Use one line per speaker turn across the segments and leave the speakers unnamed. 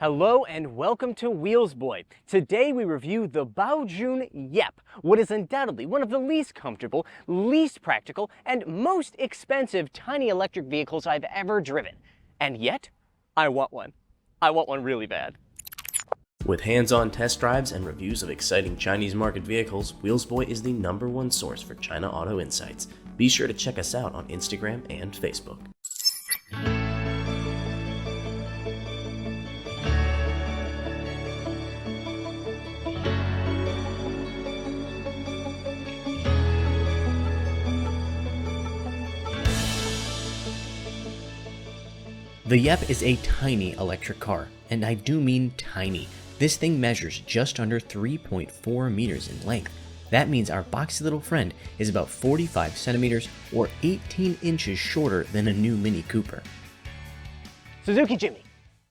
Hello and welcome to Wheels Boy. Today we review the Baojun Yep, what is undoubtedly one of the least comfortable, least practical, and most expensive tiny electric vehicles I've ever driven. And yet, I want one. I want one really bad.
With hands-on test drives and reviews of exciting Chinese market vehicles, Wheels Boy is the #1 source for China auto insights. Be sure to check us out on Instagram and Facebook. The Yep is a tiny electric car, and I do mean tiny. This thing measures just under 3.4 meters in length. That means our boxy little friend is about 45 centimeters or 18 inches shorter than a new Mini Cooper.
Suzuki Jimny.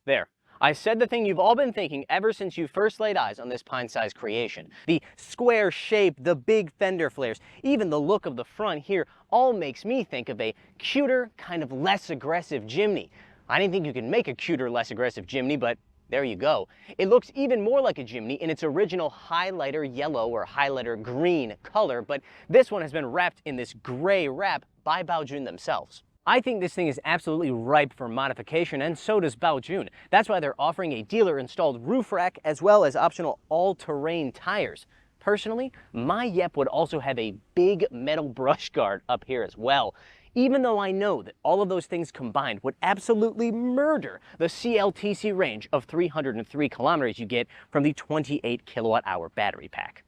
There. I said the thing you've all been thinking ever since you first laid eyes on this pint-sized creation. The square shape, the big fender flares, even the look of the front here all makes me think of a cuter, kind of less aggressive Jimny. I didn't think you could make a cuter, less aggressive Jimny, but there you go. It looks even more like a Jimny in its original highlighter yellow or highlighter green color, but this one has been wrapped in this gray wrap by Baojun themselves. I think this thing is absolutely ripe for modification, and so does Baojun. That's why they're offering a dealer-installed roof rack as well as optional all-terrain tires. Personally, my Yep would also have a big metal brush guard up here as well, even though I know that all of those things combined would absolutely murder the CLTC range of 303 kilometers you get from the 28 kilowatt-hour battery pack.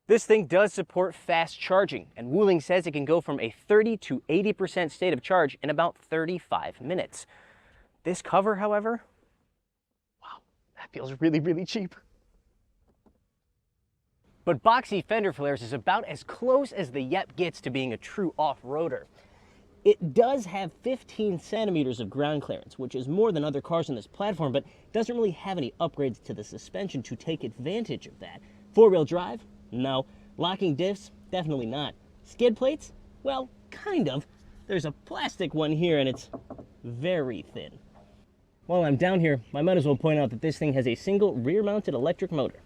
This thing does support fast charging, and Wuling says it can go from a 30 to 80% state of charge in about 35 minutes. This cover, however, wow, that feels really, really cheap. But boxy fender flares is about as close as the Yep gets to being a true off-roader. It does have 15 centimeters of ground clearance, which is more than other cars on this platform, but doesn't really have any upgrades to the suspension to take advantage of that. Four-wheel drive? No. Locking diffs? Definitely not. Skid plates? Well, kind of. There's a plastic one here, and it's very thin. While I'm down here, I might as well point out that this thing has a single rear-mounted electric motor.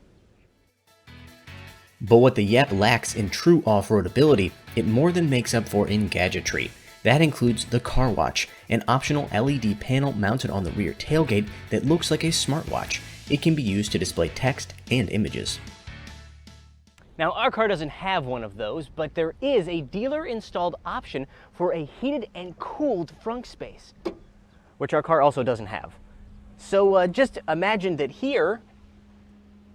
But what the Yep lacks in true off-road ability, it more than makes up for in gadgetry. That includes the car watch, an optional LED panel mounted on the rear tailgate that looks like a smartwatch. It can be used to display text and images.
Now, our car doesn't have one of those, but there is a dealer-installed option for a heated and cooled front space, which our car also doesn't have. So just imagine that here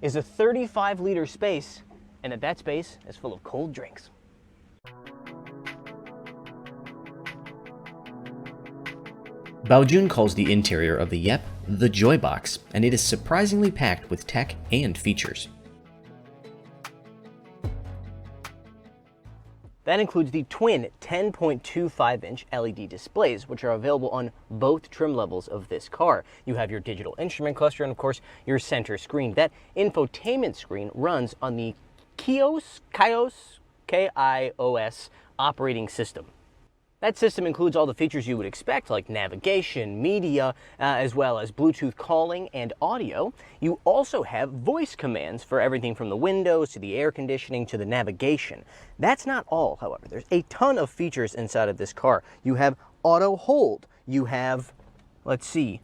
is a 35-liter space, and that space is full of cold drinks.
Baojun calls the interior of the Yep the Joy Box, and it is surprisingly packed with tech and features.
That includes the twin 10.25-inch LED displays, which are available on both trim levels of this car. You have your digital instrument cluster and, of course, your center screen. That infotainment screen runs on the Kios, K-I-O-S operating system. That system includes all the features you would expect, like navigation, media, as well as Bluetooth calling and audio. You also have voice commands for everything from the windows to the air conditioning to the navigation. That's not all, however. There's a ton of features inside of this car. You have auto hold. You have, let's see,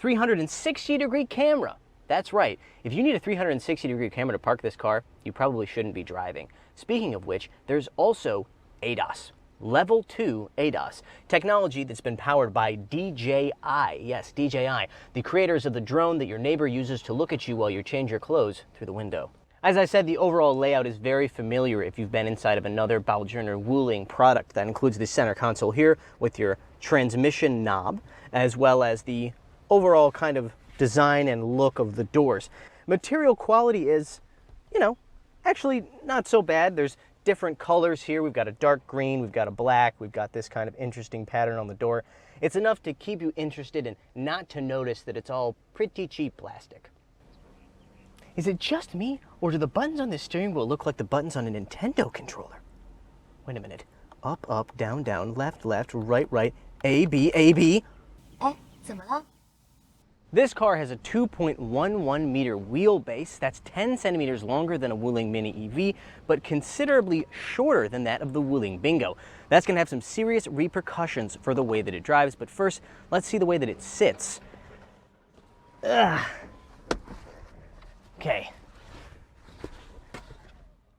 360-degree camera. That's right. If you need a 360-degree camera to park this car, you probably shouldn't be driving. Speaking of which, there's also ADAS. Level 2 ADAS, technology that's been powered by DJI, yes, DJI, the creators of the drone that your neighbor uses to look at you while you change your clothes through the window. As I said, the overall layout is very familiar if you've been inside of another Baojun or Wuling product. That includes the center console here with your transmission knob, as well as the overall kind of design and look of the doors. Material quality is, actually not so bad. There's different colors here. We've got a dark green, we've got a black, we've got this kind of interesting pattern on the door. It's enough to keep you interested and not to notice that it's all pretty cheap plastic. Is it just me, or do the buttons on this steering wheel look like the buttons on a Nintendo controller? Wait a minute. Up, up, down, down, left, left, right, right, A, B, A, B.
哎，怎么了？
This car has a 2.11 meter wheelbase. That's 10 centimeters longer than a Wuling Mini EV, but considerably shorter than that of the Wuling Bingo. That's going to have some serious repercussions for the way that it drives, but first, let's see the way that it sits. Ugh. Okay.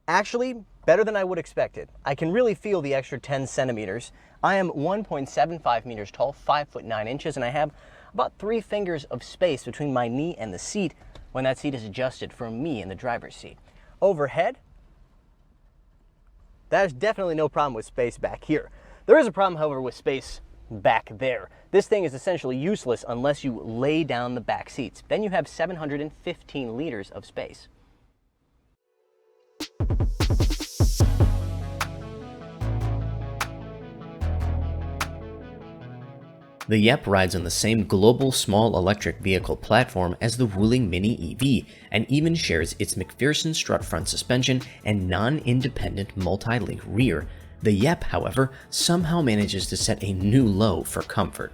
Actually, better than I would expected. I can really feel the extra 10 centimeters. I am 1.75 meters tall, 5'9" and I have about 3 fingers of space between my knee and the seat when that seat is adjusted for me in the driver's seat. Overhead, there's definitely no problem with space back here. There is a problem, however, with space back there. This thing is essentially useless unless you lay down the back seats. Then you have 715 liters of space.
The Yep rides on the same global small electric vehicle platform as the Wuling Mini EV, and even shares its McPherson strut front suspension and non-independent multi-link rear. The Yep, however, somehow manages to set a new low for comfort.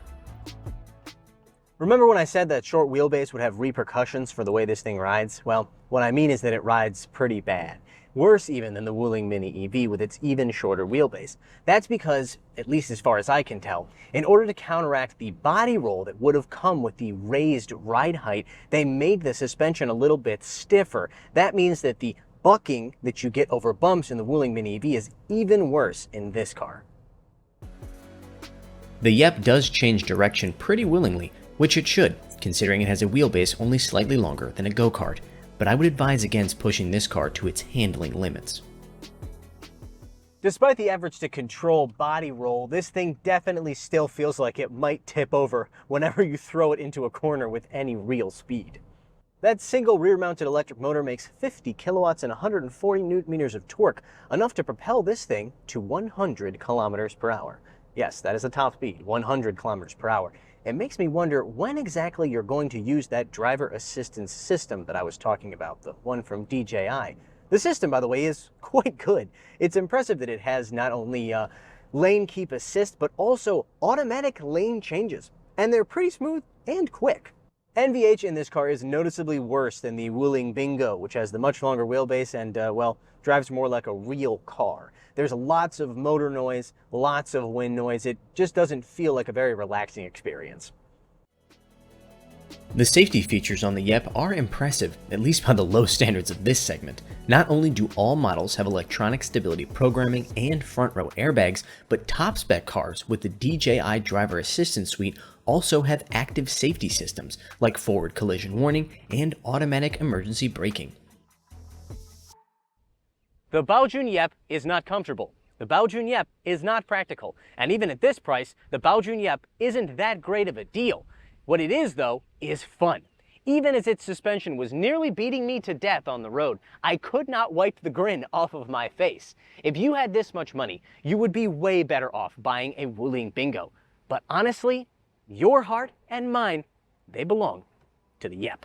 Remember when I said that short wheelbase would have repercussions for the way this thing rides? Well, what I mean is that it rides pretty bad. Worse even than the Wuling Mini EV with its even shorter wheelbase. That's because, at least as far as I can tell, in order to counteract the body roll that would have come with the raised ride height, they made the suspension a little bit stiffer. That means that the bucking that you get over bumps in the Wuling Mini EV is even worse in this car.
The Yep does change direction pretty willingly, which it should, considering it has a wheelbase only slightly longer than a go-kart. But I would advise against pushing this car to its handling limits.
Despite the efforts to control body roll, this thing definitely still feels like it might tip over whenever you throw it into a corner with any real speed. That single rear-mounted electric motor makes 50 kilowatts and 140 newton-meters of torque, enough to propel this thing to 100 kilometers per hour. Yes, that is the top speed, 100 kilometers per hour. It makes me wonder when exactly you're going to use that driver assistance system that I was talking about, the one from DJI. The system, by the way, is quite good. It's impressive that it has not only lane keep assist, but also automatic lane changes. And they're pretty smooth and quick. NVH in this car is noticeably worse than the Wuling Bingo, which has the much longer wheelbase and, well, drives more like a real car. There's lots of motor noise, lots of wind noise. It just doesn't feel like a very relaxing experience.
The safety features on the Yep are impressive, at least by the low standards of this segment. Not only do all models have electronic stability programming and front row airbags, but top spec cars with the DJI Driver Assistance Suite also have active safety systems like forward collision warning and automatic emergency braking.
The Baojun Yep is not comfortable. The Baojun Yep is not practical. And even at this price, the Baojun Yep isn't that great of a deal. What it is, though, is fun. Even as its suspension was nearly beating me to death on the road, I could not wipe the grin off of my face. If you had this much money, you would be way better off buying a Wuling Bingo. But honestly, your heart and mine, they belong to the Yep.